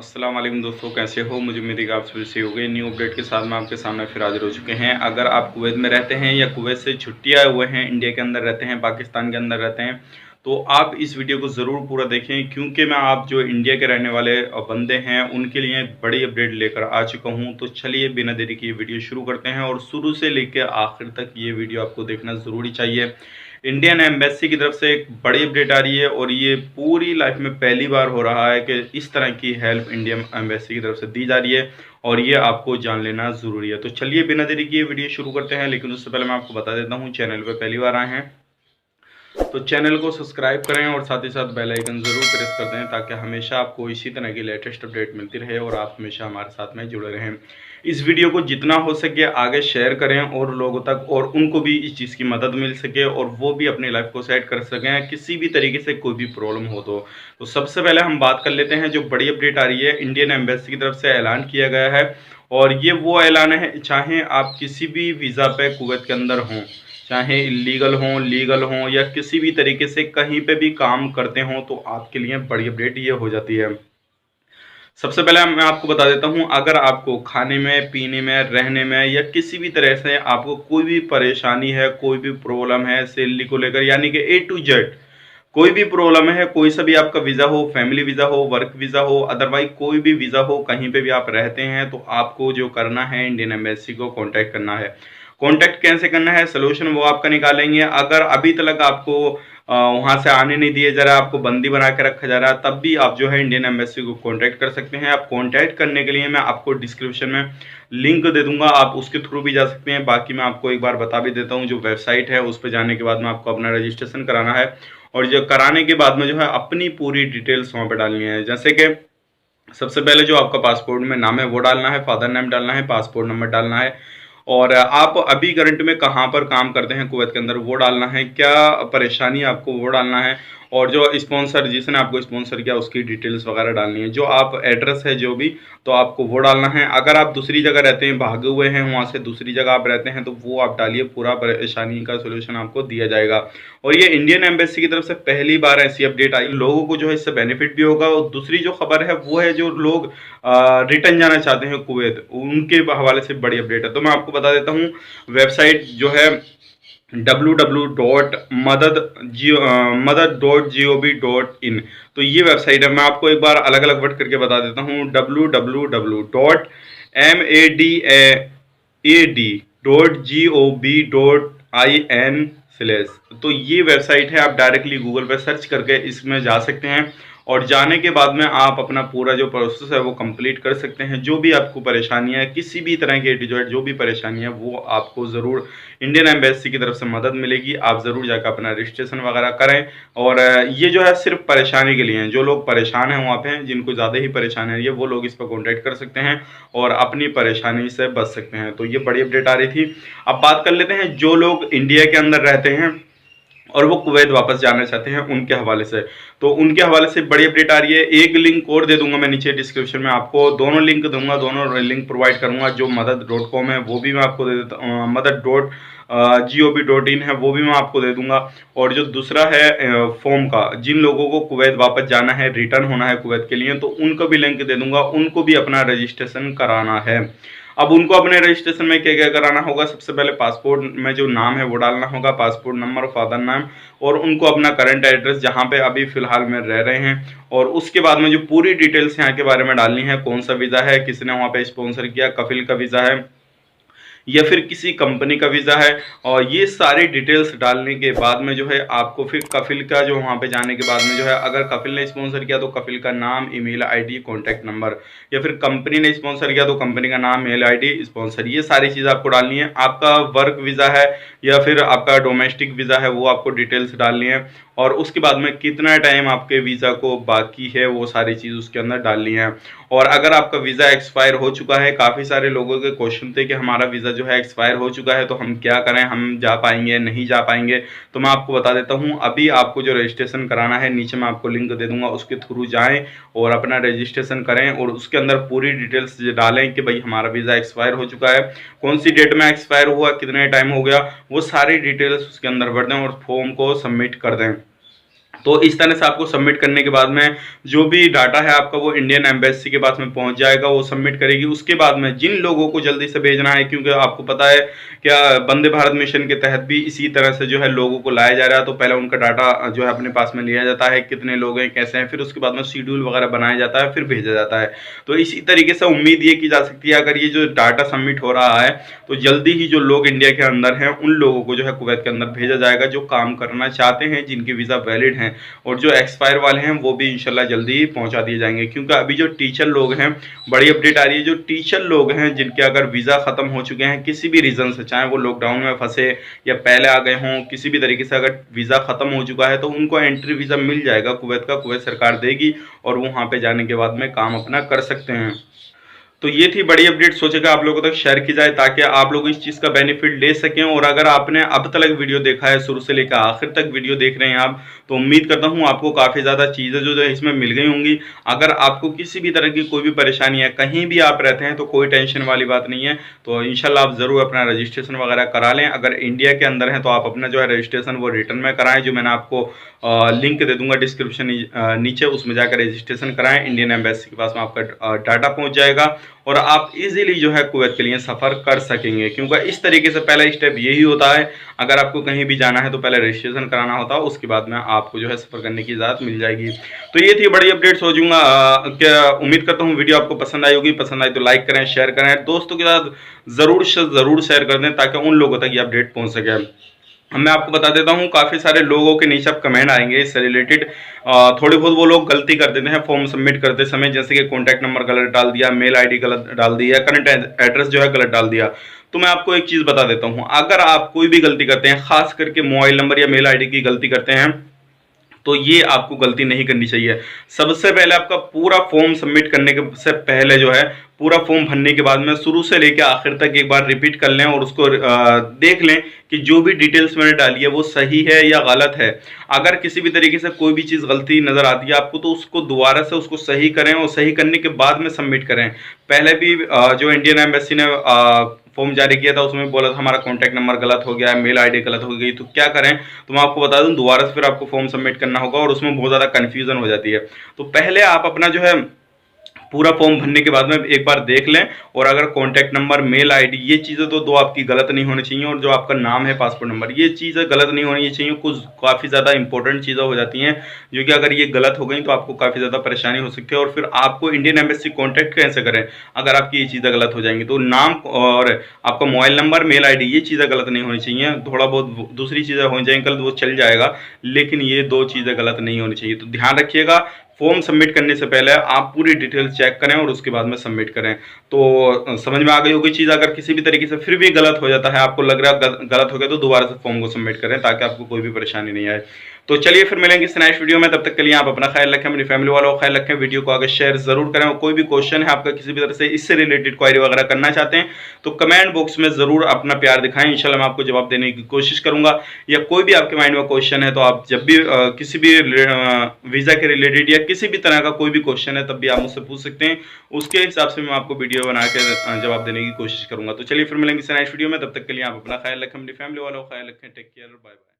अस्सलाम वालेकुम दोस्तों, कैसे हो। मुझे उम्मीद है कि आप सभी सही हो गए। न्यू अपडेट के साथ मैं आपके सामने फिर हाजिर हो चुके हैं। अगर आप कुवैत में रहते हैं या कुवैत से छुट्टी आए हुए हैं, इंडिया के अंदर रहते हैं, पाकिस्तान के अंदर रहते हैं, तो आप इस वीडियो को ज़रूर पूरा देखें, क्योंकि मैं आप जो इंडिया के रहने वाले बंदे हैं उनके लिए एक बड़ी अपडेट लेकर आ चुका हूँ। तो चलिए बिना देरी के ये वीडियो शुरू करते हैं और शुरू से लेकर आखिर तक ये वीडियो आपको देखना ज़रूरी चाहिए। इंडियन एम्बेसी की तरफ से एक बड़ी अपडेट आ रही है और ये पूरी लाइफ में पहली बार हो रहा है कि इस तरह की हेल्प इंडियन एम्बेसी की तरफ से दी जा रही है और ये आपको जान लेना ज़रूरी है। तो चलिए बिना देरी के ये वीडियो शुरू करते हैं, लेकिन उससे पहले मैं आपको बता देता हूँ, चैनल पर पहली बार आए हैं तो चैनल को सब्सक्राइब करें और साथ ही साथ बेल आइकन ज़रूर प्रेस कर दें, ताकि हमेशा आपको इसी तरह की लेटेस्ट अपडेट मिलती रहे और आप हमेशा हमारे साथ में जुड़े रहें। इस वीडियो को जितना हो सके आगे शेयर करें और लोगों तक, और उनको भी इस चीज़ की मदद मिल सके और वो भी अपनी लाइफ को सेट कर सकें किसी भी तरीके से कोई भी प्रॉब्लम हो तो सबसे पहले हम बात कर लेते हैं। जो बड़ी अपडेट आ रही है, इंडियन एम्बेसी की तरफ से ऐलान किया गया है और ये वो ऐलान है, चाहे आप किसी भी वीज़ा पे कुवैत के अंदर हों, चाहे इलीगल हों, लीगल हों या किसी भी तरीके से कहीं पे भी काम करते हों, तो आपके लिए बड़ी अपडेट ये हो जाती है। सबसे पहले मैं आपको बता देता हूं, अगर आपको खाने में, पीने में, रहने में या किसी भी तरह से आपको कोई भी परेशानी है, कोई भी प्रॉब्लम है सैलरी को लेकर, यानी कि ए टू जेड कोई भी प्रॉब्लम है, कोई सा भी आपका वीज़ा हो, फैमिली वीज़ा हो, वर्क वीज़ा हो, अदरवाइज कोई भी वीज़ा हो, कहीं पे भी आप रहते हैं, तो आपको जो करना है इंडियन एम्बेसी को कांटेक्ट करना है। कांटेक्ट कैसे करना है, सोल्यूशन वो आपका निकालेंगे। अगर अभी तक आपको वहाँ से आने नहीं दिए जा रहा, आपको बंदी बना के रखा जा रहा है, तब भी आप जो है इंडियन एम्बेसी को कांटेक्ट कर सकते हैं। आप कांटेक्ट करने के लिए मैं आपको डिस्क्रिप्शन में लिंक दे दूंगा, आप उसके थ्रू भी जा सकते हैं। बाकी मैं आपको एक बार बता भी देता हूँ, जो वेबसाइट है उस पर जाने के बाद में आपको अपना रजिस्ट्रेशन कराना है और जो कराने के बाद में जो है अपनी पूरी डिटेल्स वहाँ पर डालनी है। जैसे कि सबसे पहले जो आपका पासपोर्ट में नाम है वो डालना है, फादर नेम डालना है, पासपोर्ट नंबर डालना है और आप अभी करंट में कहाँ पर काम करते हैं कुवैत के अंदर वो डालना है, क्या परेशानी आपको वो डालना है, और जो स्पॉन्सर जिसने आपको स्पॉन्सर किया उसकी डिटेल्स वगैरह डालनी है, जो आप एड्रेस है जो भी तो आपको वो डालना है। अगर आप दूसरी जगह रहते हैं, भागे हुए हैं वहाँ से दूसरी जगह आप रहते हैं, तो वो आप डालिए, पूरा परेशानी का सोल्यूशन आपको दिया जाएगा। और ये इंडियन एम्बेसी की तरफ से पहली बार ऐसी अपडेट आई, लोगों को जो है इससे बेनिफिट भी होगा। और दूसरी जो खबर है वो है, जो लोग रिटर्न जाना चाहते हैं कुवैत, उनके हवाले से बड़ी अपडेट है। तो मैं आपको बता देता हूँ, वेबसाइट जो है www.madad.gov.in, तो ये वेबसाइट है। मैं आपको एक बार अलग अलग वर्ड करके बता देता हूँ, www.madad.gov.in/, तो ये वेबसाइट है। आप डायरेक्टली गूगल पे सर्च करके इसमें जा सकते हैं और जाने के बाद में आप अपना पूरा जो प्रोसेस है वो कंप्लीट कर सकते हैं। जो भी आपको परेशानी है, किसी भी तरह की जो भी परेशानी है, वो आपको ज़रूर इंडियन एम्बेसी की तरफ से मदद मिलेगी। आप ज़रूर जाकर अपना रजिस्ट्रेशन वगैरह करें। और ये जो है सिर्फ परेशानी के लिए हैं, जो लोग परेशान हैं वहाँ पे, जिनको ज़्यादा ही परेशानी है, ये वो लोग इस पर कॉन्टैक्ट कर सकते हैं और अपनी परेशानी से बच सकते हैं। तो ये बड़ी अपडेट आ रही थी। अब बात कर लेते हैं जो लोग इंडिया के अंदर रहते हैं और वो कुवैत वापस जाना चाहते हैं, उनके हवाले से। तो उनके हवाले से बड़ी अपडेट आ रही है। एक लिंक और दे दूंगा मैं नीचे डिस्क्रिप्शन में, आपको दोनों लिंक दूंगा, दोनों लिंक प्रोवाइड करूंगा। जो madad.com है वो भी मैं आपको दे देता हूँ, madad.gov.in है वो भी मैं आपको दे दूंगा। और जो दूसरा है फॉर्म का, जिन लोगों को कुवैत वापस जाना है, रिटर्न होना है कुवैत के लिए, तो उनको भी लिंक दे दूंगा, उनको भी अपना रजिस्ट्रेशन कराना है। अब उनको अपने रजिस्ट्रेशन में क्या क्या कराना होगा, सबसे पहले पासपोर्ट में जो नाम है वो डालना होगा, पासपोर्ट नंबर, फादर नाम, और उनको अपना करंट एड्रेस जहाँ पे अभी फिलहाल में रह रहे हैं। और उसके बाद में जो पूरी डिटेल्स यहाँ के बारे में डालनी है, कौन सा वीज़ा है, किसने वहाँ पे स्पॉन्सर किया, कफिल का वीज़ा है या फिर किसी कंपनी का वीज़ा है। और ये सारी डिटेल्स डालने के बाद में जो है आपको फिर कफिल का, जो वहाँ पे जाने के बाद में जो है, अगर कफिल ने स्पॉन्सर किया तो कफिल का नाम, ईमेल आईडी, कॉन्टैक्ट नंबर, या फिर कंपनी ने स्पॉन्सर किया तो कंपनी का नाम, मेल आईडी, स्पॉन्सर, ये सारी चीज़ आपको डालनी है। आपका वर्क वीज़ा है या फिर आपका डोमेस्टिक वीज़ा है, वो आपको डिटेल्स डालनी है। और उसके बाद में कितना टाइम आपके वीज़ा को बाकी है, वो सारी चीज़ उसके अंदर डालनी है। और अगर आपका वीज़ा एक्सपायर हो चुका है, काफ़ी सारे लोगों के क्वेश्चन थे कि हमारा वीज़ा जो है एक्सपायर हो चुका है तो हम क्या करें, हम जा पाएंगे नहीं जा पाएंगे, तो मैं आपको बता देता हूँ, अभी आपको जो रजिस्ट्रेशन कराना है, नीचे मैं आपको लिंक दे दूंगा, उसके थ्रू जाएं और अपना रजिस्ट्रेशन करें और उसके अंदर पूरी डिटेल्स डालें कि भाई हमारा वीज़ा एक्सपायर हो चुका है, कौन सी डेट में एक्सपायर हुआ, कितने टाइम हो गया, वो सारी डिटेल्स उसके अंदर भर दें और फॉर्म को सबमिट कर दें। तो इस तरह से आपको सबमिट करने के बाद में जो भी डाटा है आपका वो इंडियन एम्बेसी के पास में पहुंच जाएगा, वो सबमिट करेगी। उसके बाद में जिन लोगों को जल्दी से भेजना है, क्योंकि आपको पता है क्या वंदे भारत मिशन के तहत भी इसी तरह से जो है लोगों को लाया जा रहा है, तो पहले उनका डाटा जो है अपने पास में लिया जाता है, कितने लोग हैं कैसे हैं, फिर उसके बाद में शेड्यूल वगैरह बनाया जाता है, फिर भेजा जाता है। तो इसी तरीके से उम्मीद ये की जा सकती है अगर ये जो डाटा सबमिट हो रहा है तो जल्दी ही जो लोग इंडिया के अंदर हैं उन लोगों को जो है कुवैत के अंदर भेजा जाएगा, जो काम करना चाहते हैं, जिनकी वीज़ा वैलिड हैं, और जो एक्सपायर वाले हैं वो भी इंशाल्लाह जल्दी ही पहुंचा दिए जाएंगे। क्योंकि अभी जो टीचर लोग हैं, बड़ी अपडेट आ रही है, जो टीचर लोग हैं जिनके अगर वीज़ा ख़त्म हो चुके हैं किसी भी रीज़न से, चाहे वो लॉकडाउन में फंसे या पहले आ गए हों, किसी भी तरीके से अगर वीज़ा ख़त्म हो चुका है तो उनको एंट्री वीज़ा मिल जाएगा कुवैत का, कुवैत सरकार देगी और वो वहाँ पे जाने के बाद में काम अपना कर सकते हैं। तो ये थी बड़ी अपडेट, सोचेगा आप लोगों तक शेयर की जाए ताकि आप लोग इस चीज़ का बेनिफिट ले सकें। और अगर आपने अब तक वीडियो देखा है, शुरू से लेकर आखिर तक वीडियो देख रहे हैं आप, तो उम्मीद करता हूँ आपको काफ़ी ज़्यादा चीज़ें जो है इसमें मिल गई होंगी। अगर आपको किसी भी तरह की कोई भी परेशानी है, कहीं भी आप रहते हैं, तो कोई टेंशन वाली बात नहीं है। तो इंशाल्लाह आप ज़रूर अपना रजिस्ट्रेशन वगैरह करा लें। अगर इंडिया के अंदर हैं तो आप अपना जो है रजिस्ट्रेशन वो रिटर्न में कराएं, जो मैंने आपको लिंक दे दूंगा डिस्क्रिप्शन नीचे, उसमें जाकर रजिस्ट्रेशन कराएं। इंडियन एम्बेसी के पास में आपका डाटा पहुंच जाएगा और आप इजीली जो है कुवैत के लिए सफ़र कर सकेंगे। क्योंकि इस तरीके से पहला स्टेप यही होता है, अगर आपको कहीं भी जाना है तो पहले रजिस्ट्रेशन कराना होता है, उसके बाद में आपको जो है सफ़र करने की इजाज़त मिल जाएगी। तो ये थी बड़ी अपडेट, सोचूंगा क्या, उम्मीद करता हूँ वीडियो आपको पसंद आई होगी। पसंद आई तो लाइक करें, शेयर करें, दोस्तों के साथ ज़रूर शेयर कर दें ताकि उन लोगों तक ये अपडेट पहुँच सके। मैं आपको बता देता हूँ काफ़ी सारे लोगों के नीचे अब कमेंट आएंगे इससे रिलेटेड। थोड़ी बहुत वो लोग गलती कर देते हैं फॉर्म सबमिट करते समय, जैसे कि कॉन्टैक्ट नंबर गलत डाल दिया, मेल आईडी गलत डाल दिया, करंट एड्रेस जो है गलत डाल दिया। तो मैं आपको एक चीज़ बता देता हूँ, अगर आप कोई भी गलती करते हैं, खास करके मोबाइल नंबर या मेल आईडी की गलती करते हैं, तो ये आपको गलती नहीं करनी चाहिए। सबसे पहले आपका पूरा फॉर्म सबमिट करने के से पहले जो है, पूरा फॉर्म भरने के बाद में शुरू से लेकर आखिर तक एक बार रिपीट कर लें और उसको देख लें कि जो भी डिटेल्स मैंने डाली है वो सही है या गलत है। अगर किसी भी तरीके से कोई भी चीज़ गलती नज़र आती है आपको, तो उसको दोबारा से उसको सही करें और सही करने के बाद में सबमिट करें। पहले भी जो इंडियन एम्बेसी ने फॉर्म जारी किया था उसमें बोला था हमारा कॉन्टैक्ट नंबर गलत हो गया है, मेल आईडी गलत हो गई, तो क्या करें, तो मैं आपको बता दूं दोबारा से फिर आपको फॉर्म सबमिट करना होगा और उसमें बहुत ज़्यादा कन्फ्यूजन हो जाती है। तो पहले आप अपना जो है पूरा फॉर्म भरने के बाद में एक बार देख लें, और अगर कॉन्टैक्ट नंबर, मेल आईडी, ये चीज़ें तो दो आपकी गलत नहीं होनी चाहिए, और जो आपका नाम है, पासपोर्ट नंबर, ये चीज़ें गलत नहीं होनी चाहिए। कुछ काफ़ी ज़्यादा इंपॉर्टेंट चीज़ें हो जाती हैं जो कि अगर ये गलत हो गई तो आपको काफ़ी ज़्यादा परेशानी हो सकती है, और फिर आपको इंडियन एम्बेसी कॉन्टैक्ट कैसे करें अगर आपकी ये चीज़ें गलत हो जाएंगी। तो नाम और आपका mobile number, mail I D, ये चीज़ें गलत नहीं होनी चाहिए। थोड़ा बहुत दूसरी चीज़ें हो जाएंगी गलत, वो चल जाएगा, लेकिन ये दो चीज़ें गलत नहीं होनी चाहिए। तो ध्यान रखिएगा, फॉर्म सबमिट करने से पहले आप पूरी डिटेल चेक करें और उसके बाद में सबमिट करें। तो समझ में आ गई होगी चीज़। अगर किसी भी तरीके से फिर भी गलत हो जाता है, आपको लग रहा है गलत हो गया, तो दोबारा से फॉर्म को सबमिट करें ताकि आपको कोई भी परेशानी नहीं आए। तो चलिए फिर मिलेंगे इस नेक्स्ट वीडियो में, तब तक के लिए आप अपना ख्याल रखें, अपनी फैमिली वालों का ख्याल रखें। वीडियो को आगे शेयर जरूर करें, और कोई भी क्वेश्चन है आपका, किसी भी तरह से इससे रिलेटेड क्वायरी वगैरह करना चाहते हैं तो कमेंट बॉक्स में जरूर अपना प्यार दिखाएं, इंशाल्लाह मैं आपको जवाब देने की कोशिश करूंगा। या कोई भी आपके माइंड में क्वेश्चन है तो आप जब भी किसी भी वीज़ा के रिलेटेड या किसी भी तरह का कोई भी क्वेश्चन है तब भी आप मुझसे पूछ सकते हैं, उसके हिसाब से मैं आपको वीडियो बना के जवाब देने की कोशिश करूंगा। तो चलिए फिर मिलेंगे इस नेक्स्ट वीडियो में, तब तक के लिए आप अपना ख्याल रखें, अपनी फैमिली वालों का ख्याल रखें। Take care, bye bye.